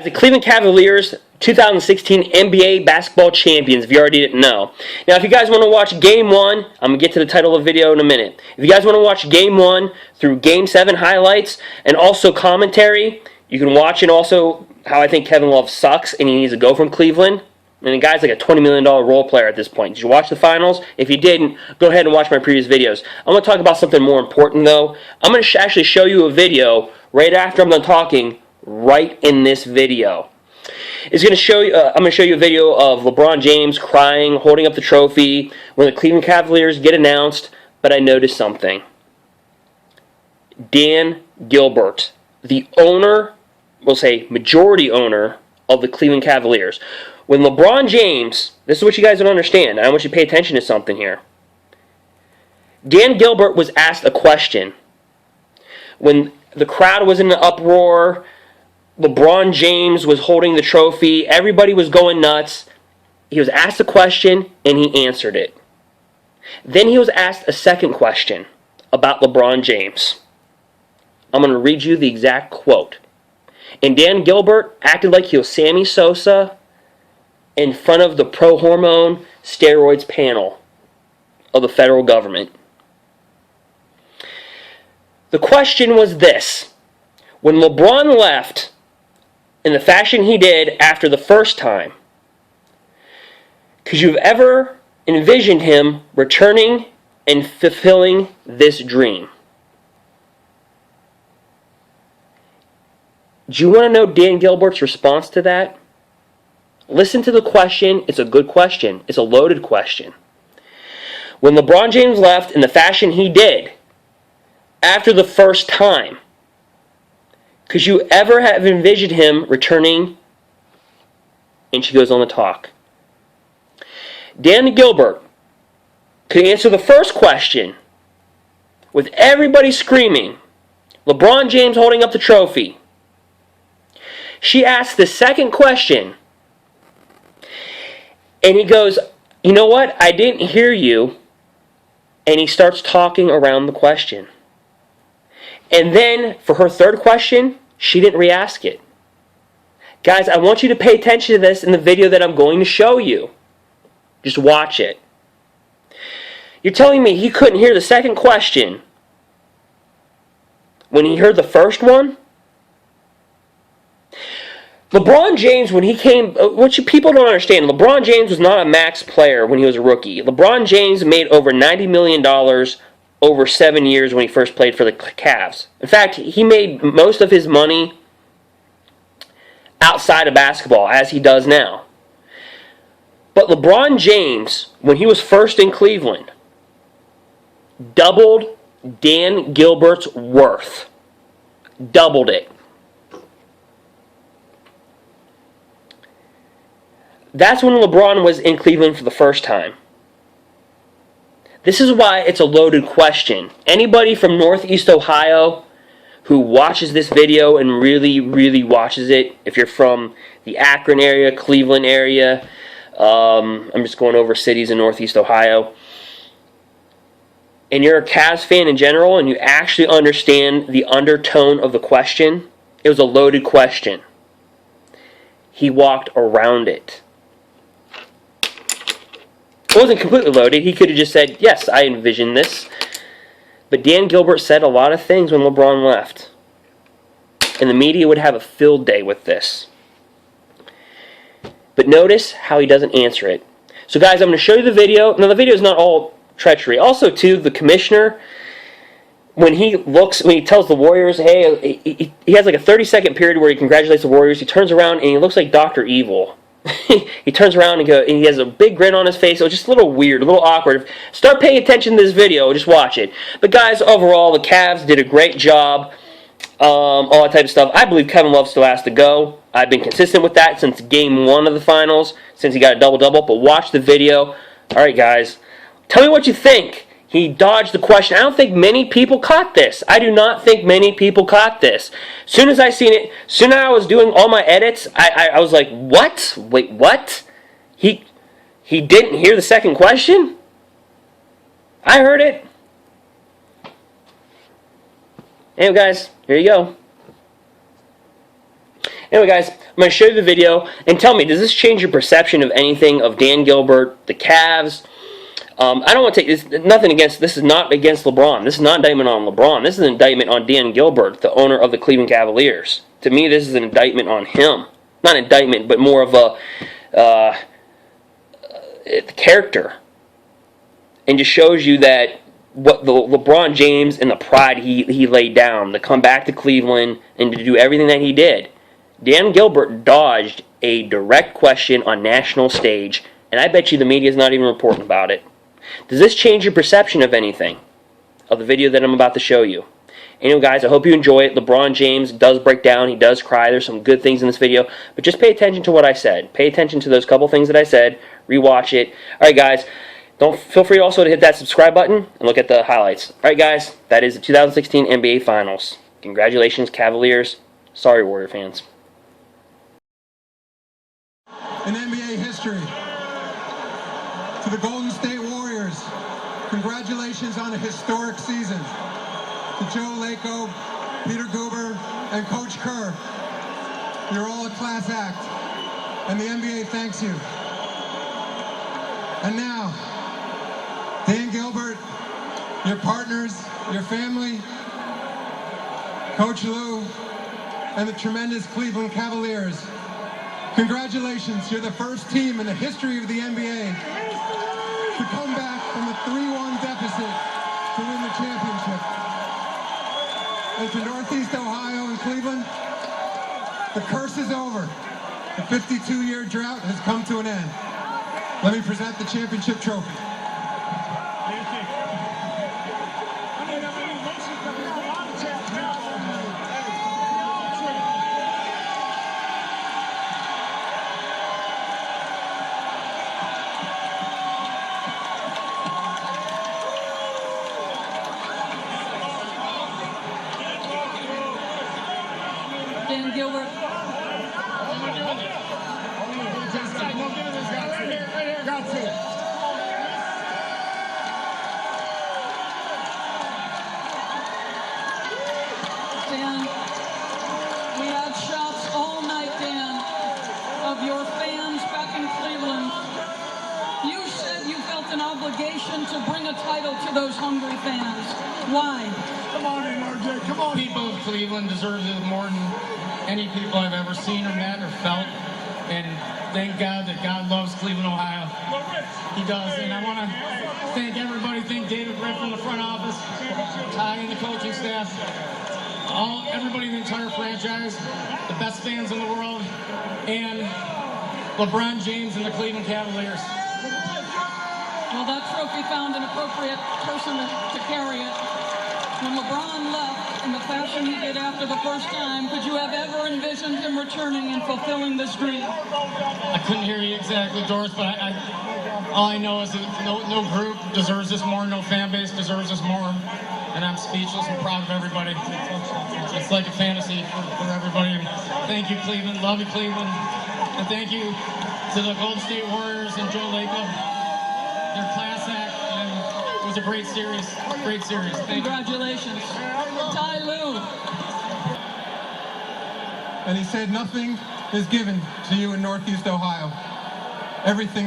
The Cleveland Cavaliers 2016 NBA basketball champions, if you already didn't know. Now, if you guys want to watch Game 1, I'm going to get to the title of the video in a minute. If you guys want to watch Game 1 through Game 7 highlights and also commentary, you can watch it also how I think Kevin Love sucks and he needs to go from Cleveland. And the guy's like a $20 million role player at this point. Did you watch the finals? If you didn't, go ahead and watch my previous videos. I'm going to talk about something more important, though. I'm going to actually show you a video right after I'm done talking, right in this video. It's going to show you. I'm going to show you a video of LeBron James crying, holding up the trophy when the Cleveland Cavaliers get announced. But I noticed something. Dan Gilbert, the owner, we'll say majority owner of the Cleveland Cavaliers. When LeBron James, this is what you guys don't understand. I want you to pay attention to something here. Dan Gilbert was asked a question. When the crowd was in an uproar, LeBron James was holding the trophy, everybody was going nuts. He was asked a question and he answered it. Then he was asked a second question about LeBron James. I'm going to read you the exact quote. And Dan Gilbert acted like he was Sammy Sosa in front of the pro-hormone steroids panel of the federal government. The question was this. When LeBron left in the fashion he did after the first time, could you have ever envisioned him returning and fulfilling this dream? Do you want to know Dan Gilbert's response to that? Listen to the question. It's a good question. It's a loaded question. When LeBron James left in the fashion he did after the first time, could you ever have envisioned him returning? And she goes on to talk. Dan Gilbert could answer the first question with everybody screaming, LeBron James holding up the trophy. She asked the second question, and he goes, you know what? I didn't hear you. And he starts talking around the question. And then, for her third question, she didn't re-ask it. Guys, I want you to pay attention to this in the video that I'm going to show you. Just watch it. You're telling me he couldn't hear the second question when he heard the first one? LeBron James, when he came, what you people don't understand, LeBron James was not a max player when he was a rookie. LeBron James made over $90 million over 7 years when he first played for the Cavs. In fact, he made most of his money outside of basketball, as he does now. But LeBron James, when he was first in Cleveland, doubled Dan Gilbert's worth. Doubled it. That's when LeBron was in Cleveland for the first time. This is why it's a loaded question. Anybody from Northeast Ohio who watches this video and really, really watches it, if you're from the Akron area, Cleveland area, I'm just going over cities in Northeast Ohio, and you're a Cavs fan in general and you actually understand the undertone of the question, it was a loaded question. He walked around it. It wasn't completely loaded. He could have just said, yes, I envisioned this. But Dan Gilbert said a lot of things when LeBron left. And the media would have a field day with this. But notice how he doesn't answer it. So guys, I'm going to show you the video. Now the video is not all treachery. Also too, the commissioner, when he tells the Warriors, hey, he has like a 30-second period where he congratulates the Warriors. He turns around and he looks like Dr. Evil. He turns around and he has a big grin on his face. It was just a little weird, a little awkward. Start paying attention to this video. Just watch it. But guys, overall, the Cavs did a great job. All that type of stuff. I believe Kevin Love still has to go. I've been consistent with that since Game 1 of the finals, since he got a double-double. But watch the video. All right, guys. Tell me what you think. He dodged the question. I don't think many people caught this. I do not think many people caught this. As soon as I seen it, as soon as I was doing all my edits, I was like, what? Wait, what? He didn't hear the second question? I heard it. Anyway, guys, here you go. Anyway, guys, I'm going to show you the video and tell me, does this change your perception of anything of Dan Gilbert, the Cavs? I don't want to take this. Nothing against. This is not against LeBron. This is not an indictment on LeBron. This is an indictment on Dan Gilbert, the owner of the Cleveland Cavaliers. To me, this is an indictment on him. Not an indictment, but more of a character, and just shows you that what the LeBron James and the pride he laid down to come back to Cleveland and to do everything that he did. Dan Gilbert dodged a direct question on national stage, and I bet you the media is not even reporting about it. Does this change your perception of anything? Of the video that I'm about to show you? Anyway, guys, I hope you enjoy it. LeBron James does break down. He does cry. There's some good things in this video. But just pay attention to what I said. Pay attention to those couple things that I said. Rewatch it. All right, guys. Feel free also to hit that subscribe button and look at the highlights. All right, guys. That is the 2016 NBA Finals. Congratulations, Cavaliers. Sorry, Warrior fans. In NBA history, to the Golden State Warriors, congratulations on a historic season. To Joe Lacob, Peter Gilbert, and Coach Kerr, you're all a class act, and the NBA thanks you. And now, Dan Gilbert, your partners, your family, Coach Lou, and the tremendous Cleveland Cavaliers, congratulations, you're the first team in the history of the NBA to come back from a 3-1 deficit to win the championship. And to Northeast Ohio and Cleveland, the curse is over. The 52-year drought has come to an end. Let me present the championship trophy. Dan Gilbert. Dan, we had shots all night, Dan, of your fans back in Cleveland. You said you felt an obligation to bring a title to those hungry fans. Why? Come on in, RJ. Come on. People of Cleveland deserve it more than any people I've ever seen or met or felt. And thank God that God loves Cleveland, Ohio. He does. And I want to thank everybody. Thank David Griffin in the front office, Ty and the coaching staff, everybody in the entire franchise, the best fans in the world, and LeBron James and the Cleveland Cavaliers. Well, that trophy found an appropriate person to carry it. When LeBron left in the fashion he did after the first time, could you have ever envisioned him returning and fulfilling this dream? I couldn't hear you exactly, Doris, but all I know is that no group deserves this more, no fan base deserves this more, and I'm speechless and proud of everybody. It's like a fantasy for everybody. Thank you, Cleveland. Love you, Cleveland. And thank you to the Golden State Warriors and Joe Lacob. Their class act, and it was a great series. Great series. Congratulations. Ty Lue. And he said, nothing is given to you in Northeast Ohio. Everything is